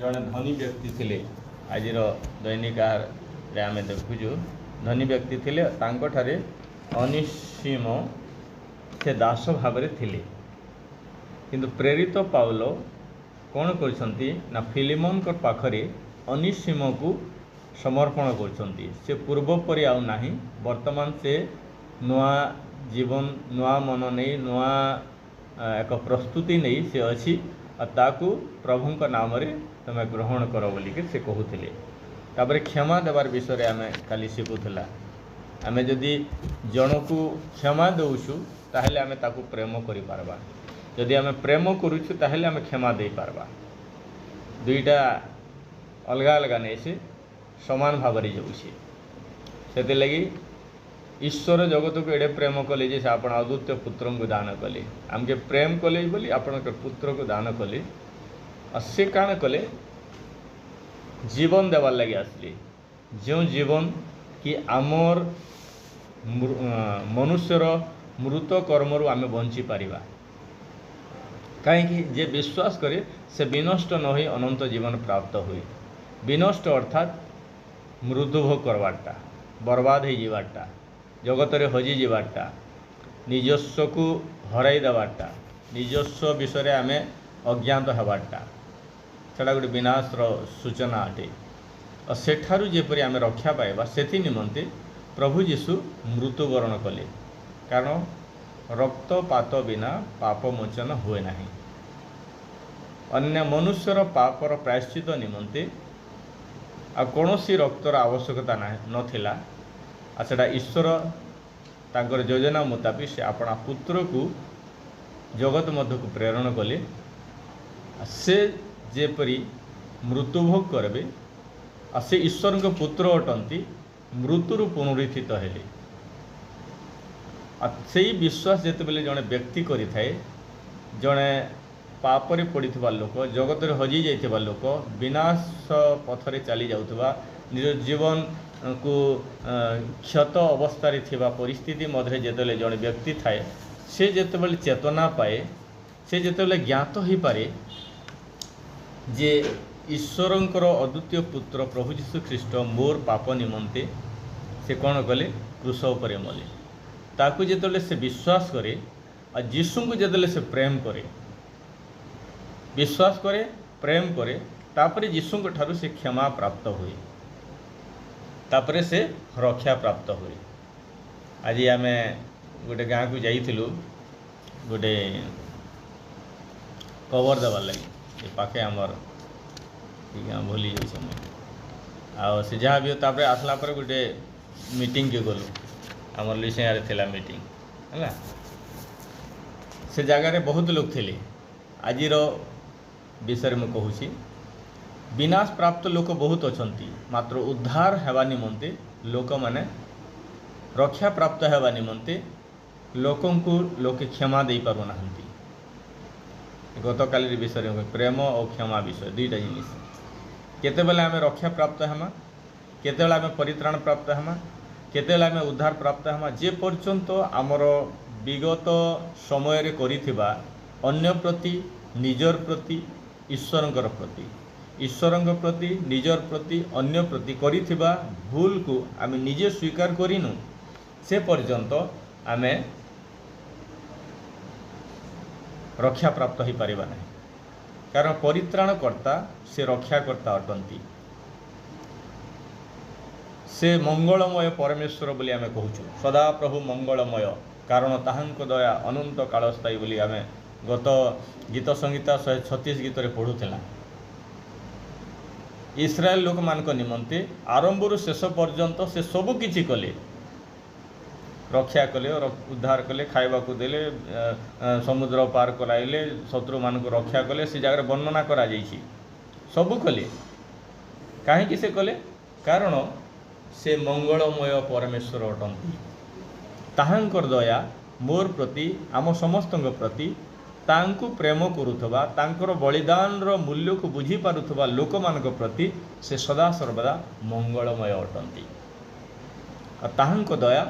जड़े धनी व्यक्ति थे आज दैनिक आम देखुचु धनी व्यक्ति थे तांकठारे अनिसीम से दास भाव थे किंतु प्रेरित पाउल कौन कर फिलिमन पाखरे अनिसीम को समर्पण कर पूर्वपरी आउ नाही वर्तमान से नुआ जीवन नुआ मन नहीं नुआ एक प्रस्तुति नहीं से अच्छी ताकू प्रभु नाम रे तुम ग्रहण कर बोलिक से कहते तापर क्षमा देवार विषय आम काली शिखुला आम जदि जन को क्षमा दौचु ताहले आम ताकू प्रेम करिपारबा जदि आम प्रेम करुचु ताहले आम क्षमा दे पारबा दुईटा अलग अलग नहीं से समान भाव से लगी ईश्वर जगत को एडे प्रेम कले जे आप अद्वितीय पुत्र को दान कले आमके प्रेम कले बोली आपण पुत्र को दान कले से काण कले जीवन देवार लगे आसले जो जीवन कि आमर मनुष्यर मृत कर्मरु आमे बंची पारिबा कहीं जे विश्वास करे से विनष्ट न होई अनंत जीवन प्राप्त हुए विनष्ट अर्थात मृत्युभोग करवाटा बर्बाद हो जावाटा जगत रे हजि जावाटा निजस्व को हराई देवाटा निजस्व विषय आम अज्ञात हवाटा सेटा गोटे विनाशर सूचना अटे और सेठारु जेपरि आम रक्षा पाइबा सेथि निमंते प्रभु यीशु मृत्युवरण कले कारण रक्तपात बिना पाप मोचन हुए नहीं अन्य मनुष्यर पापर प्रायश्चित निमंते आ कौनसी रक्तर आवश्यकता नथिला आटा ईश्वर तांकर योजना मुताबिक से अपना पुत्र को जगत मध्य को प्रेरण कले से जेपरी मृत्युभोग करबे आ से ईश्वर के पुत्र अटंती मृत्यु पुनरुत्थित हेले से विश्वास जिते बेले जड़े व्यक्ति करि थाए जड़े पापरे पड़ता लोक जगत रे हजि जाइथिबा लोक विनाश पथरे चली जाउथबा निज जीवन को क्षत अवस्था थिबा परिस्थिति मध्य जेतेले जड़े व्यक्ति थाए से जेतेबेले चेतना पाए से जेतेबेले ज्ञात हो पारे जे ईश्वरंकर अद्वितीय पुत्र प्रभु यीशु ख्रीष्ट मोर पाप निमंते से कौन कले क्रूस उपरे मले ताकू जेतेबेले से विश्वास करे और यीशु को जेतेबेले से प्रेम करे विश्वास करे प्रेम करे तापरे यीशु को ठारू से क्षमा प्राप्त हुए तापरे से रक्षा प्राप्त हुए आज आम गोटे गाँव को जाइलु गोटे कवर देवार लगे पाखे आमर गाँ भूली जाए समय आ से जहाँ भी तापरे आसला पर गोटे मीटिंग के गलु आमर लिसेंगारे थिला मीटिंग है से जगार बहुत लोग थे आजिर विषय में कहूँ विनाश प्राप्त लोक बहुत अछंती मात्र उद्धार हेबा निमंते लोक माने रक्षा प्राप्त हेबा निमंते लोकं को लोके क्षमा दे पारु नाहंती गत काली विषय में प्रेम और क्षमा विषय दुईटा जिनिस केतेबेले आमे रक्षा प्राप्त हेमा केतेबेले आमे परित्राण प्राप्त हेमा केतेबेले आमे उद्धार प्राप्त हेमा जे पर्यंत आमर विगत समय रे करिथिबा अन्य प्रति निजर प्रति ईश्वरंकर प्रति ईश्वरंक प्रति निजर प्रति अन्य प्रति करिथिबा भूल को आमे निजे स्वीकार करिनु से पर्यंत आमे रक्षा प्राप्त हो पारिबा नहीं कारण परित्राणकर्ता से रक्षाकर्ता अटंती से मंगलमय परमेश्वर बोली आमे कहूछु सदा प्रभु मंगलमय कारण ताहांक दया अनंत कालस्थायी बोली आमे गत गीत संहिता 136 गीत रे पढ़ुथिला इस्राएल लोक मान निमंते आरंभ शेष पर्यंत से सबु किछि कले रक्षा कले और उद्धार कले खाइबा को देले समुद्र पार कराइले शत्रु मान को रक्षा कले से जगह वर्णना करा जाइछि सबु कले कहीं से कले कारण से मंगलमय परमेश्वर अटंती ताहांकर दया मोर प्रति आम समस्त प्रति तांकु प्रेम करुथबा तांकर बलिदान रो मूल्य को बुझी पारुथबा लोक मानक प्रति से सदा सर्वदा मंगलमय अटंती और ताहांक दया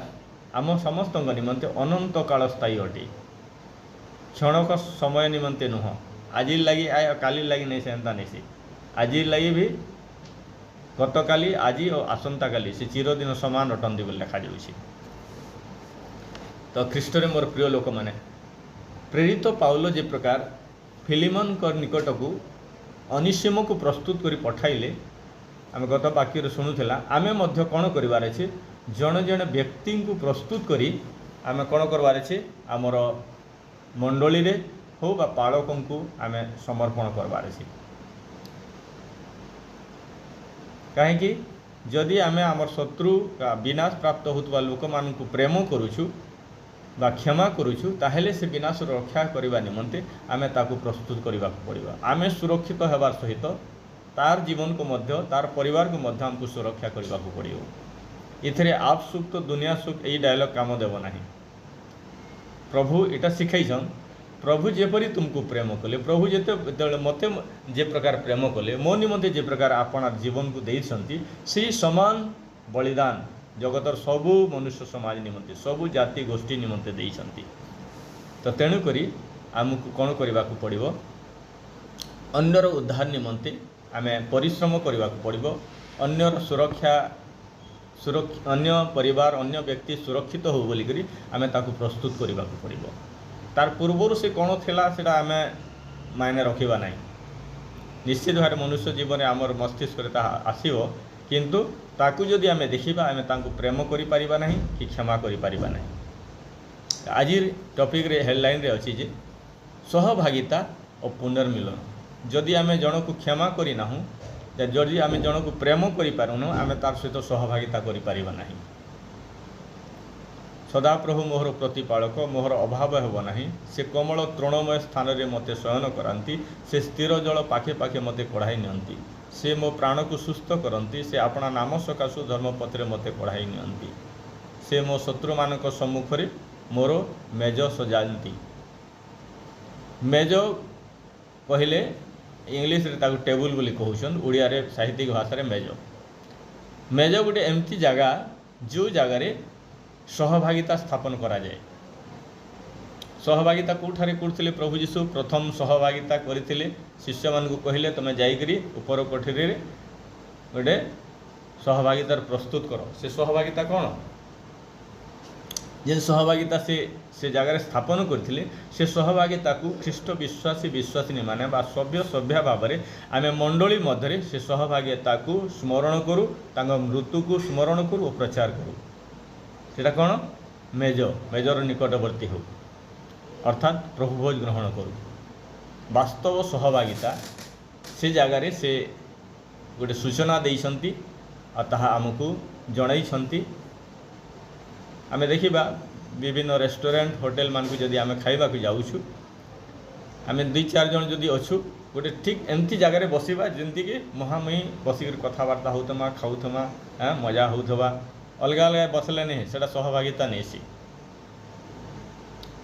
आम समस्त निमंते अनंत काल स्थायी अटे क्षणक समय निमंते नुह आज लगी आय काली लगी नहीं से नहीं सी आज लगी भी गतकाली आज और आसंता काली से चिरदिन समान अटंती बोली लिखा जाउछि। तो ख्रीष्टरे मोर प्रिय लोक माने प्रेरित पाउल जे प्रकार फिलिमन निकट को अनिसिम को प्रस्तुत करी पठाइले आम गत वाक्य शुणुला आमे मध्य कौन करिवार अछि जन जन व्यक्ति को प्रस्तुत करी आमे कौन करवार अछि आमर मंडली रे हो बा पालकों को आमे समर्पण करवार अछि। कहीं जदि आमे आमर शत्रु का विनाश प्राप्त होतबा लोक मान को प्रेम करूछु बा क्षमा करूछु ताहेले से विनाश रक्षा करबा निमंते आमे ताकू प्रस्तुत करबा पड़िबा। आमे सुरक्षित हेबार सहित तार जीवन को मध्य तार परिवार को मध्य हमको सुरक्षा करबा पड़िबो। इथरे आप सुख तो दुनिया सुख यही डायलॉग काम देव ना। प्रभु इटा शिखाइछन प्रभु जेपरी तुमको प्रेम कले प्रभु जेते मते जे प्रकार प्रेम कले मो निमंते जे प्रकार आपन जीवन को देइछंती से समान बलिदान जगतर सबु मनुष्य समाज निमंते सबु जाति गोष्ठी निमंते देइछंती। तो तेणु करी आमको कौन करबा पड़िबो अन्यर उद्धार निमंते आमे परिश्रम करबा पड़िबो। अन्यर सुरक्षा अन्य परिवार अन्य व्यक्ति सुरक्षित हो बोली करी आमे ताकू प्रस्तुत करबा पड़िबो। तार पूर्वर से कौन थिला सेटा आमे मायने रखिबा नहीं। निश्चित भाव मनुष्य जीवन में आमर मस्तिष्क रे ताहा आसीबो किंतु ताकू जदि आमे देखिबा आमे तांको प्रेम करि परिबा नहीं कि क्षमा करि परिबा नहीं। आज टॉपिक रे हेडलाइन रे अछि जे सहभागिता और पुनर्मिलन। जदि आमे जन को क्षमा करि नाहु जदि आमे जन को प्रेम करि पारुनु आमे तार सहित सहभागिता करि परिबा नहीं। सदाप्रभु मोहर प्रतिपालक मोहर अभाव हेब नहीं। से कोमल तृणमय स्थान रे मते शयन करांती से स्थिर जल पाखे पाखे मते कढ़ाई नियंती से मो प्राण को सुस्थ करती से अपना नाम सकाशु धर्मपत्र मते कढ़ाई नियंती से मो शत्रु मानक सम्मुख रे मोर मेज सजाती। मेज कहले इंग्लिश रे ताकू टेबुल बोली कहउछन ओडिया रे साहित्यिक भाषा रे मेज। मेज गोटे एमती जगह जो जगार सहभागिता स्थापन करा जाए। सहभागिता कौठारे करथिले प्रभु जीशु प्रथम सहभागिता करथिले शिष्य मान को कहले तुम जाइकरी ऊपर कोठरी रे गोटे सहभागिता प्रस्तुत करो। से सहभागिता कौन जे सहभागिता से जगह स्थापन करथिले से सहभागिता को ख्रीष्ट विश्वासी विश्वासिनी माने बा सभ्य सभ्य भाव में आमे मंडली मध्य से सहभागिता को स्मरण करूँ तांको मृत्यु को स्मरण करूँ और प्रचार करूँ। सेटा कौन मेज मेजर निकटवर्ती हो अर्थात प्रभु भोज ग्रहण करूँ। वास्तव सहभागिता से जगार से गोटे सूचना देइछंती आ ताहा आमको जणाइछंती। आमे देखिबा विभिन्न रेस्टोरेंट होटेल मान को जदि आमे खाइबा को जाउछु आमे 2-4 जन जदि अछु गोटे ठीक एमती जगार बसिबा जेंति कि महामही बसिक कथबार्ता होतमा खाउथमा मजा होथबा अलग अलग बसले नहीं सेटा सहभागिता नहीं सी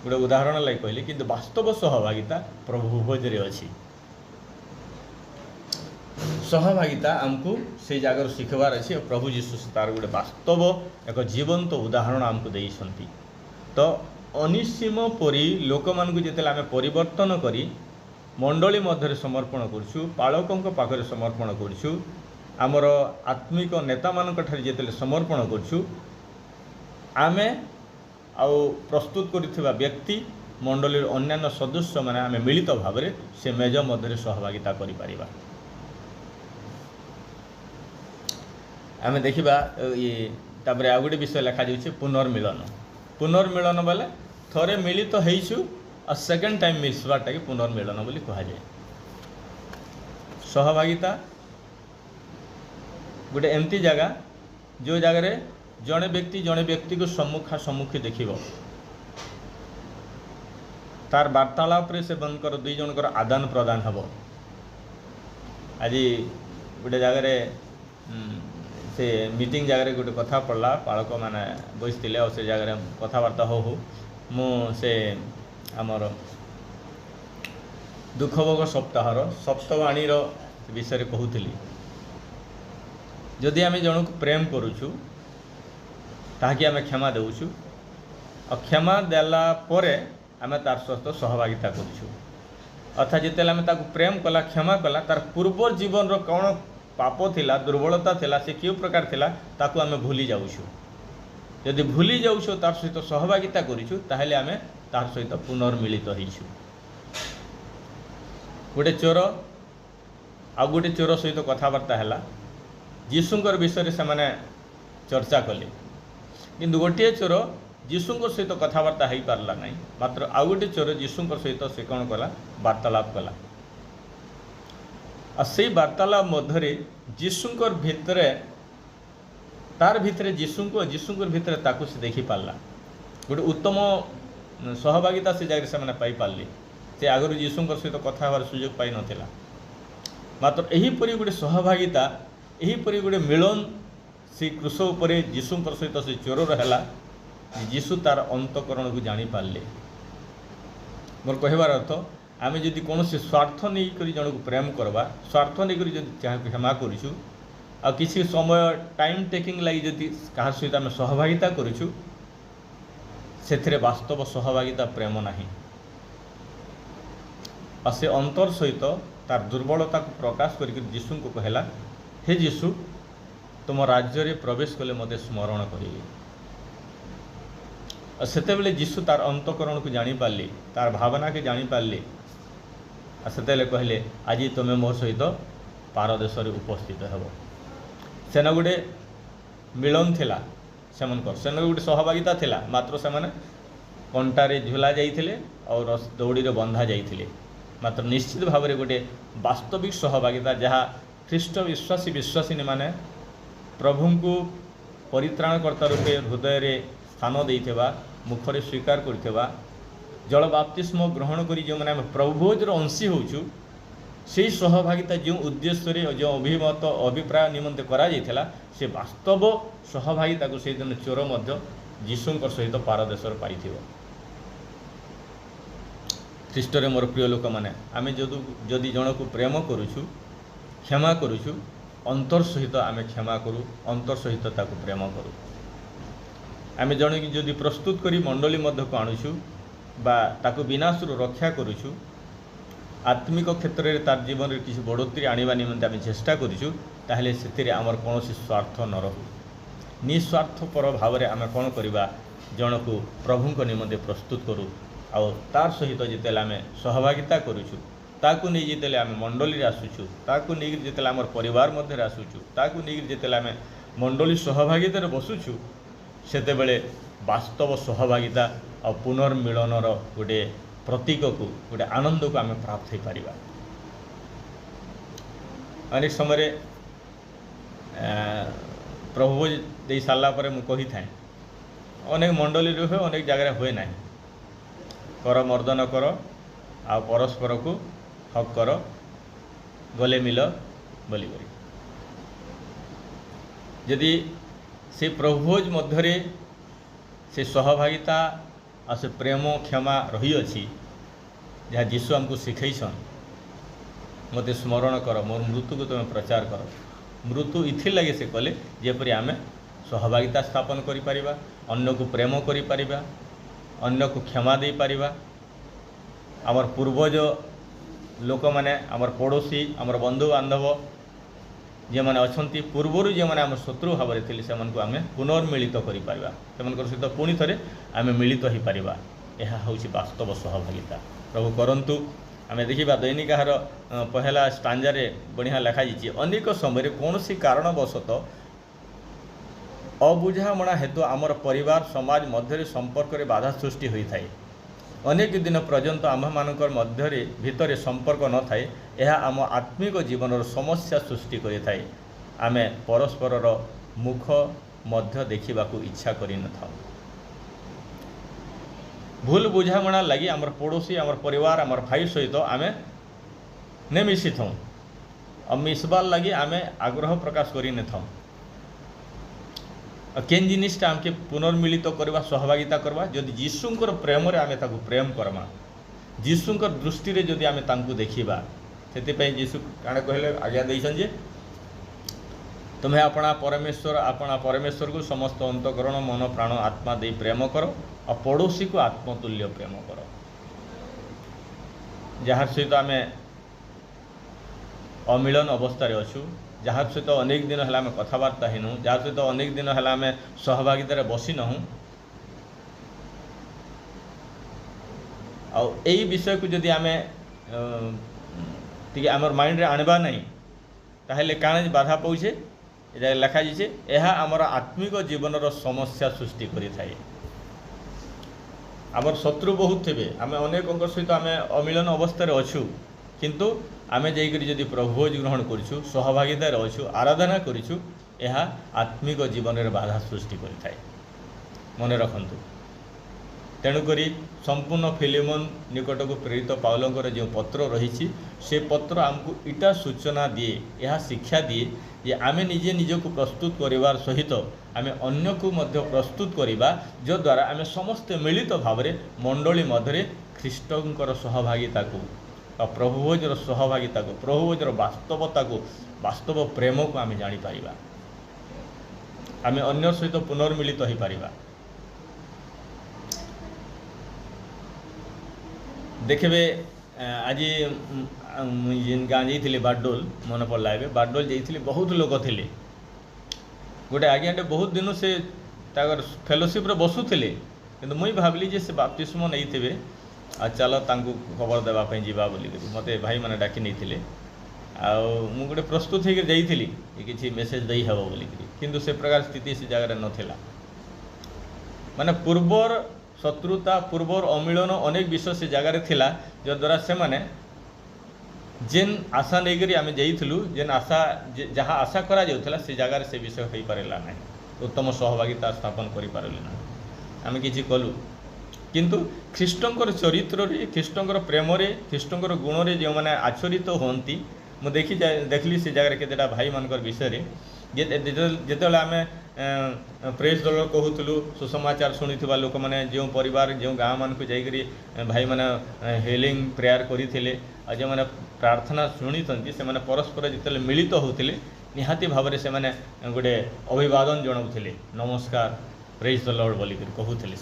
गोटे उदाहरण लगे कहली कि वास्तव सहभागिता प्रभु भोज रे अछि। सहभागिता आमको से जगार शिखबार अच्छे प्रभु जीशु तार गोटे वास्तव एक जीवंत उदाहरण आमको देइछंती। तो अनिसीम परी लोक मान को जेतेले आमे परिवर्तन करी मंडली मध्य समर्पण करछु पालकों पाखरे समर्पण करछु आमर आत्मिक नेता मान जेतेले समर्पण करछु आमे आउ प्रस्तुत करिथिबा व्यक्ति मंडली अन्यान्य सदस्य माने आमे मिलित भाव में से मेज मध्य सहभागिता करि परिबा। आमे देखिबा ये तापर आ गोटे विषय लिखा जाउछि पुनर्मिलन। पुनर्मिलन बोले थरे मिलित हेइछु आ सेकेंड टाइम मिलसबाटा के पुनर्मिलन बोली कहा जाए। सहभागिता गोटे एमती जगह जो जगार जड़े व्यक्ति को सम्मुखी देखिब तार वार्तालाप से बनकर 2 जनकर आदान प्रदान हम। आज गोटे जगार से मीटिंग जगह गोटे कथा पड़ला पालक मैंने बसते और से जगह कथबार्ता हो मु से आमर दुखभोग सप्ताहर सप्तवाणी विषय कहूली जदि आम जन को प्रेम करुचु ताकि आम क्षमा देउछु और क्षमा देला परे आम तार सहित सहभागिता करुचु अर्थात जिते आम प्रेम कला क्षमा कला तार पूर्व जीवन कौन पाप थिला दुर्बलता थिला से क्यों प्रकार थिला ताकू आम भूली जाऊँ जदि भूली जाऊँ तार सहित सहभागिता करूँ ताहले आम तार सहित पुनर्मिलित होइछु। गोटे चोर आ गोटे चोर सहित कथबार्ता है जीशुंकर विषय से माने चर्चा कले किंतु गोटे चोर जीशुंकर सहित कथबार्ता हो पारला नहीं मात्र आउ गोटे चोर जीशुंकर सहित से कौन कला वार्तालाप कला से वार्तालाप मध्य जीशुंकर भितर तार भितर जीशुंकर भितर ताकू से देखी पारला गोटे उत्तम सहभागिता से जगह से पाई पारली से आगु जीशुंकर सहित कथा हबार सुजोग पाई नथिला मात्र एहीपरि गोटे सहभागिता एहीपरि गोटे मिलन से क्रूस उपर जीशुंकर सहित से चोरर है जीशु तार अंतकरण को जानी पारले। मोर कहबार अर्थ आम जदि कौन स्वार्थ नहीं करी जन को प्रेम करवा स्वार्थ नहीं करी जदि क्षमा करूँ आ किसी समय टाइम टेकिंग लगी जदि कहा सहित आम सहभागिता करूँ से वास्तव सहभागिता प्रेम नहीं और से अंतर सहित तार दुर्बलता को प्रकाश करके जीशु को कहला हे जीशु तुम राज्य रे प्रवेश कले मते स्मरण करिले और सेते बेले जीशु तार अंतकरण को जानी पारली तार भावना के जानी पारली और सेते बेले कहले आज तुम मोर सहित पारदेश रे उपस्थित हेब सेना गोटे मिलन थिला सेमनकर सेना गोटे सहभागिता थिला मात्र से कंटारे झुला जाइथिले और दौड़ी रे बंधा जाइथिले मात्र निश्चित भाव में गोटे वास्तविक सहभागिता जहाँ ख्रीष्ट विश्वासी विश्वासिनी माने प्रभु को परित्राणकर्ता रूपे हृदय रे स्थान देइथेबा मुखरे स्वीकार करथेबा जल बाप्तिस्म ग्रहण करी जो माने प्रभुजर अंशी होचु से सहभागिता जो उद्देश्य रे जो अभिमत अभिप्राय निमंते करा जाइथिला से वास्तव सहभागिता को से दिन चोर मध्य जीशुंकर सहित पारदेशर पाइथिबो। ख्रीष्टरे मोर प्रिय लोक मैंने आम जदि जन को प्रेम करुछु क्षमा करुछु अंतर सहित आम क्षमा करूँ अंतर सहित ताको प्रेम करूँ आम जन की जदि प्रस्तुत करी मंडली मध्य को आणुछु बा ताको विनाशरू रक्षा करुछु आत्मिक क्षेत्र में तार जीवन में किसी बढ़ोतरी आनिबा निमंते आम चेष्टा करुछु ताहले सेतिरे आमर कौनसी स्वार्थ न रहू निस्वार्थपर भाव में आम कौन करवा जन को प्रभु निमंते प्रस्तुत करूँ आउ तार सहित जिते आम सहभागिता करुछु ताकू नहीं जिते आम मंडली आसुचु ताकू नहीं जिते आम परिवार मध्य आसुचु ताकू नहीं जिते आम मंडली सहभागितार बसुचु सेते बेले वास्तव सहभागिता और पुनर्मिलनर गोटे प्रतीक को गोटे आनंद को आम प्राप्त हो पारिबा। अनेक समय प्रभु दे सारा पर मुझे कही था अनेक मंडली हुए अनेक जगह हुए ना कर मर्दन कर आ परस्पर को हक कर गले मिल बोली जदि से प्रभुज मध्य से सहभागिता आ से प्रेम क्षमा रही अच्छी जहाँ जीशु आमको शिखैसन मते स्मरण कर मोर मृत्यु को तुम प्रचार कर मृत्यु इथिर लगे से कले जेपरी आम सहभागिता स्थापन करि परिबा अन्य को प्रेम करि परिबा अन्य को क्षमा दे पारिबा आमर पूर्वज लोक माने आमर पड़ोसी आमर बंधु बांधव जे माने अछंती पूर्वरु जे माने आम शत्रु भाव में थिले सेमन को आम पुनर्मिलित करि परिबा सेमनकर सहित पुणी थरे आम मिलित हो पारिबा यह होउछि वास्तव सहभागिता प्रभु करंतु आम देखा दैनिकार पहला स्टांजारे बढ़िया लिखा जाइए अनेक समय कौन सी कारणवशत अबुझामणा हेतु आमर परिवार समाज मध्य संपर्क में बाधा सृष्टि होता है अनेक दिन पर्यंत आम मानकर मध्य भितर संपर्क न थाए यह आम आत्मिक जीवन समस्या सृष्टि करें आम परस्पर मुख मध्य देखा इच्छा कर भूल बुझामणा लगी आमर पड़ोसी आमर परिवार आमर भाई सहित आम ने मिसी था और मिसबार लगी आम आग्रह प्रकाश कर केन जिनिसटा आमके पुनर्मिलित करवा सहभागिता करवा जदि जीशुंकर प्रेम रे आमे ताकू प्रेम करमा जीशुंकर दृष्टि रे जदि आमे तांकू देखिबा सेति पई जीशु काणे कहले आज्ञा दैछन जे तुम्हें अपना परमेश्वर को समस्त अंतकरण मन प्राण आत्मा दे प्रेम करो और पड़ोसी को आत्मतुल्य प्रेम करो जार सहित आम अमिलन अवस्था अच्छु, जार सहित अनेक दिन है आम कथबार्ता हेनु, जार सहित अनेक दिन है आम सहभागितार बसी नहूँ आई विषय को जदि आम टी आमर माइंड रे आनबा नहीं ताहले काण बाधा पहुँचे ये लिखा जाइए यह आमर आत्मिक जीवन समस्या सृष्टि करें। आमर शत्रु बहुत थे, आम अनेक सहित आम अमिलन अवस्था अच्छु किंतु आम जाकि प्रभु ग्रहण करूँ सहभागितार अच्छु आराधना करूँ यह आत्मिक जीवन में बाधा सृष्टि करें। मन रखु तेणुक संपूर्ण फिलेमन निकट को प्रेरित पाउलंकर जो पत्र रही से पत्र आमको इटा सूचना दिए, यह शिक्षा दिए जे आमे निजे निजक प्रस्तुत करिवार सहित आमे अन्य को मध्य प्रस्तुत करिबा जो द्वारा आमे समस्त मिलित भाव में मंडली मध्य ख्रीष्टर सहभागिता को प्रभुभोजर सहभागिता को प्रभुभोजर वास्तवता को वास्तव प्रेम को आमे जानी पारिबा, आमे अन्य सहित पुनर्मिलित हो पारिबा। देखबे आज जिन गाँ जाइए बारडोल मन पड़ा ए बारडोल जाइए बहुत लोग थे, गोटे आज्ञाटे बहुत दिन से फेलोशिप रे बसुले कि मुई भाविली जे से बाप्तिस्म नहीं थे आ चल तांकु खबर देवाई जावा बोली मत भाई मैंने डाकी नहीं गोटे प्रस्तुत होकर जाइली किसी मेसेज दे हे बोल किंतु से प्रकार स्थिति से जगह नाला माने पूर्वर शत्रुता पूर्वर अमिलन अनेक विषय से जगार थिला जो द्वारा से माने जेन आशा नहीं आम जाइलु जेन आशा जहाँ आशा करा जाउथला से जगार से विषय हो पारा ना, उत्तम सहभागिता स्थापन कर पारे ना आम कि कलु किंतु ख्रीष्टर चरित्र ख्रीष्टर प्रेम ख्रीष्टर गुण रे जो मैंने आचरित होती मुझे देखली से जगह केतेटा भाई मानकर विषय जिते आम प्रेस दल कहूलु सुसमाचार शुणुवा लोक मैंने जो परिवार जो गाँव मान को जाकरी भाई मैंने हिलिंग प्रेयर करते जो मैंने प्रार्थना शुणी से मैंने परस्पर जिते मिलित होते निहाती भाव में से गोटे अभिवादन जनाऊे नमस्कार प्रेस द लॉर्ड बोलिक कहते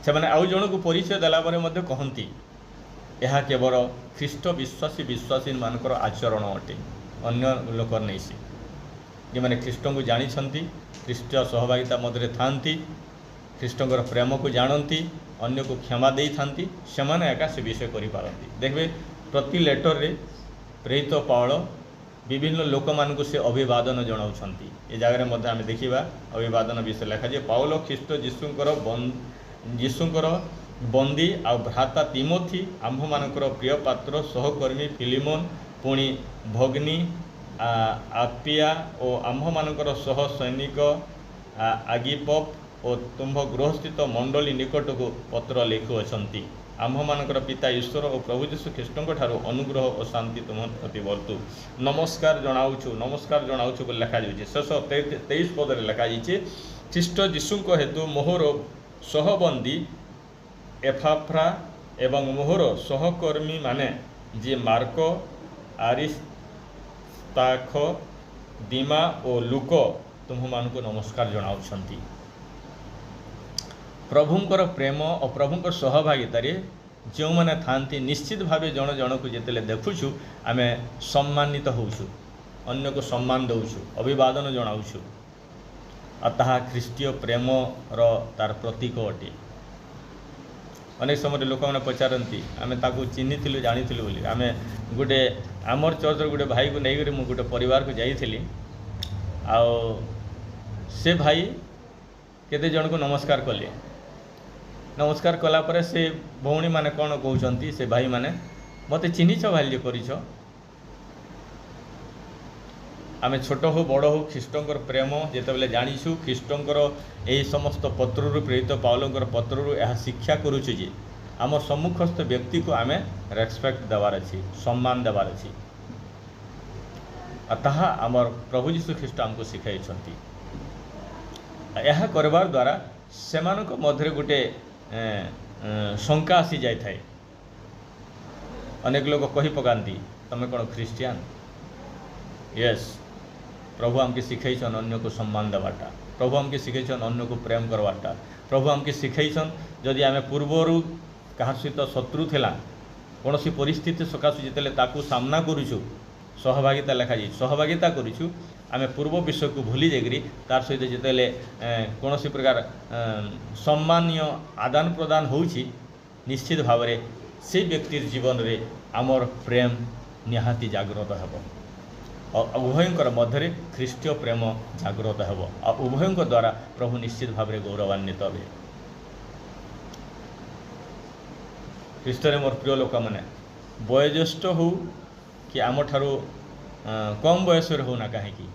से मैंने आउ जन को परिचय देलापर कहती यह केवल ख्रीष्ट विश्वासी विश्वासी मानकर आचरण अटे, अन्य लोक नहीं से जो मैंने ख्रीष्ट को जानी ख्रीष्ट सहभागिता मध्य था ख्रीष्टर प्रेम को जानती अन्य को क्षमा दे था से एका से विषय करें। देखिए प्रति लेटर रे प्रेरित पाउल विभिन्न लोक मान से अभिवादन जनाऊँ ये जगह मध्य आम देखा अभिवादन विषय लिखा जे पाउल ख्रीष्ट जीशुकर बंदी आ भ्राता तिमोथी आम्भ मानकर प्रिय पात्र सहकर्मी फिलिमोन पुणी भग्नी आपिया और आम्भ मानकर सह सैनिक आगिपप और तुम्भ गृहस्थित मंडली निकट को पत्र लिखुअछंती। आम्भ मानकर पिता ईश्वर और प्रभु जीशु ख्रीष्टଙ୍କ ठारू अनुग्रह और शांति तुम प्रति वर्तु। नमस्कार जनाऊछु लिखा जाइए शेष 23 पद लिखा जाइए ख्रीष्ट जीशुଙ୍କ हेतु मोहर सहबंदी एफाफ्रा एवं मोहर सहकर्मी माने जे मार्क आरिस्तार्ख दीमा और लुक तुम्ह मान को नमस्कार जनाऊछंती। प्रभुंकर प्रेम और प्रभुंकर सहभागितारे जो मैंने थांती निश्चित भाव जन जन को जिते देखुछु आम सम्मानित होउछु, अन्य को सम्मान दउछु, अभिवादन जनाऊछु आ ताहा ख्रीष्टीय प्रेम तार प्रतीक अटे। अनेक समय लोक मैंने पचारती आम ताकू चिन्ही जानी बोली आम गोटे आमर चर्चर गोटे भाई को नहीं मुझे गोटे परिवार को जाइली आ से भाई केते जन को नमस्कार कले, नमस्कार कलापर से भौणी माने कौन कहते से भाई माने मत चिन्हिछ भाई करिछ आम छोट हो बड़ हो ख्रीष्टर प्रेम जिते जानीछु ख्रीष्टर यही समस्त पत्रु प्रेरित पाउलंकर पत्रु यह शिक्षा करुचु जे आम सम्मुखस्थ व्यक्ति को आम रेस्पेक्ट देवार अच्छी सम्मान देवार अच्छी ताहा आमर प्रभु जीशु ख्रीष्ट आमको शिखाई यह करबार द्वारा सेमानक मध्य गोटे शंका आसी जाए थाए। अनेक लोग कही पकाती तमें कौन ख्रीस्टियान यस प्रभु आमके शिखाईछन अन्य को सम्मान देवाटा, प्रभु आमके शिखाईछन अन्य को प्रेम करवाटा, प्रभु आमके शिखाईछन जदि आम पूर्वर कहार सहित शत्रु थिला कौन सी परिस्थिति सकाशु जिते ताकू सामना करूँ सहभागिता लिखा जाए सहभागिता करूँ आम पूर्व विषय को भूली जाकरी तार सहित जिते कौन सी प्रकार सम्मानीय आदान प्रदान होउछि निश्चित भाव में से व्यक्ति जीवन रे आमर प्रेम निहाती जागृत हेब उभयंकर मध्य ख्रीष्टीय प्रेम जागृत हेब उभयंक द्वारा प्रभु निश्चित भाव में गौरवान्वित हे ख्रीष्टरे मोर प्रिय लोक मैंने वयोज्येष्ठ हो कि आम ठारू कम बयस होना कहीं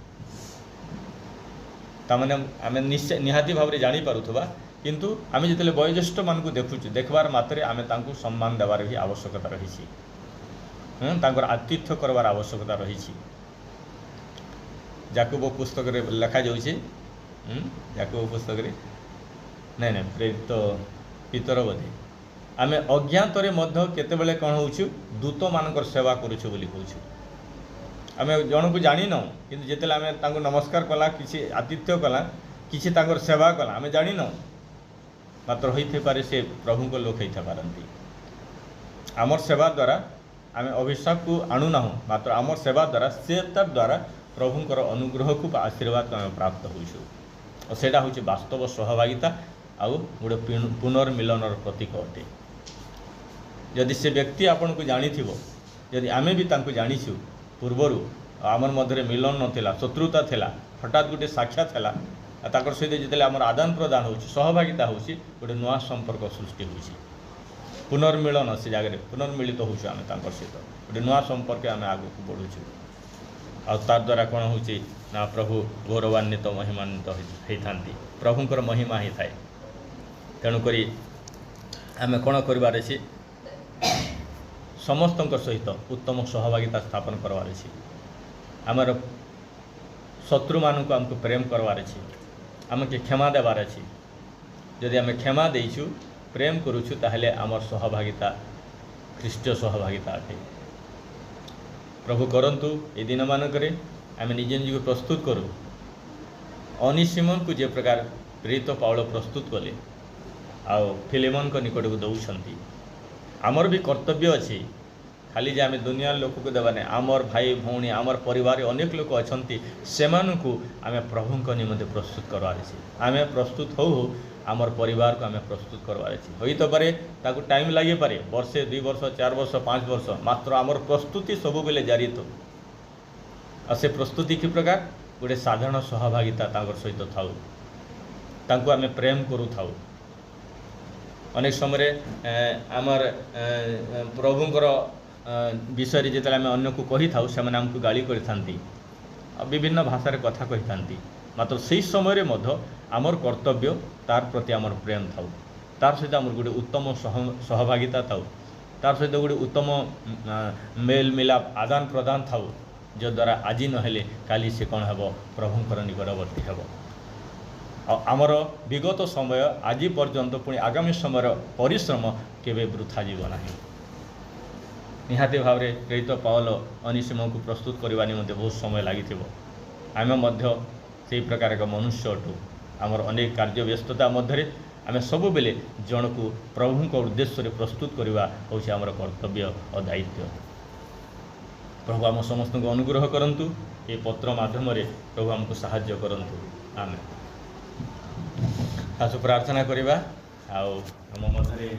ताने आम निहाती भाव में जापा किंतु आम जिते वयोज्येष्ठ मान को देखुचु देखबार मात्रे आम तांको सम्मान देवार भी आवश्यकता रही आतिथ्य करवार आवश्यकता रही याकूब पुस्तक लिखा जाऊँगी याकूब पुस्तक नहीं नहीं प्रेरित पितर बोधे आम अज्ञातरे केतेबेले कौन होचु दूत मानकर सेवा करूछु बोली कहूँ आम जन को जानी न कि जिते आम तांको नमस्कार कला किसी आतिथ्य कला किसी तांकर सेवा कला आम जानी न मात्र होई पारे से प्रभु को लोक होई पारंती आमर सेवा द्वारा आम अभिशाप को आणुना मात्र आमर सेवा द्वारा से तार द्वारा प्रभुंकर अनुग्रह को आशीर्वाद को आम प्राप्त होइछु और सेटा होछि वास्तव सहभागिता आउ गोटे पुनर्मिलनर प्रतीक अटे जदि से व्यक्ति आपन को जानी थिबो जदि आमे भी तांको जानिछु पूर्वरु आमर मध्य मिलन नथिला शत्रुता थिला हठात गोटे साक्षात हैला ताकर सहित जिते आमर आदान प्रदान होछि सहभागिता होछि गोटे नुआ संपर्क सृष्टि होछि पुनर्मिलन से जगह पुनर्मिलित होछु आमे तांकर सहित गोटे नुआ संपर्क आमे आगु को बढ़ुछु आ तार द्वारा कौन होछि ना प्रभु गौरवान्वित महिमान्वित होइथांती प्रभुंकर महिमा ही थाए तेणुक आम कौन करबार अछि समस्त सहित उत्तम सहभागिता स्थापन करवार अछि आमर शत्रु मान को आमको प्रेम करवार अछि आमके क्षमा देवार अछि यदि आम क्षमा देइछु प्रेम करूछु ताहले आमर सहभागिता ख्रीष्टीय सहभागिता अटे प्रभु करंतु ए दिन मानकरे आम निजे निज को प्रस्तुत करूँ अनिसिमन को जे प्रकार प्रेरित पाउल प्रस्तुत कले आउ फिलेमन को निकट को दौरान आमर भी कर्तव्य अच्छी खाली जे आम दुनिया लोक को देवाने आमर भाई भौणी आमर परिवार अनेक लोक अच्छा से आम प्रभु निमंते प्रस्तुत करवार आम प्रस्तुत हो आमर परिवार को आम प्रस्तुत करवार हो तो पारे ताकू टाइम लगे पारे वर्षे 2 वर्ष 4 वर्ष 5 वर्ष मात्र आमर प्रस्तुति सब बेले जारी तो आ से प्रस्तुति कि प्रकार गोटे साधारण सहभागिता सहित थाउ तांको आम प्रेम करू थाउ अनेक समय आमर प्रभुंकर विषय जिते आम अन्य को कही था से आमको गाली करथांती विभिन्न भाषा कथा कही थांती मात्र से समय आमर कर्तव्य तार प्रति आमर प्रेम थाउ तार सहित आमर गोटे उत्तम सहभागिता थाउ तार सहित गोटे उत्तम मेल मिलाप आदान प्रदान थाउ जो द्वारा आज नहेले काली से कौन हेब प्रभुंकर निकटवर्ती हेब आमर विगत समय आज पर्यंत पुणी आगामी समय परिश्रम केवे वृथा जीव नाही निहाती भाव में प्रेरित पाउल अनिसिम को प्रस्तुत करने निमंते बहुत समय लगी आम से प्रकार का मनुष्य अटू आमर अनेक कार्य व्यस्तता मध्य आम सब बेले जन को प्रभु को उद्देश्य प्रस्तुत करवा हूँ आमर कर्तव्य और दायित्व प्रभु आम समस्त को अनुग्रह करंतु ये पत्र माध्यम प्रभु आमको साहाय्य करंतु आम खास प्रार्थना करवा आम मध्य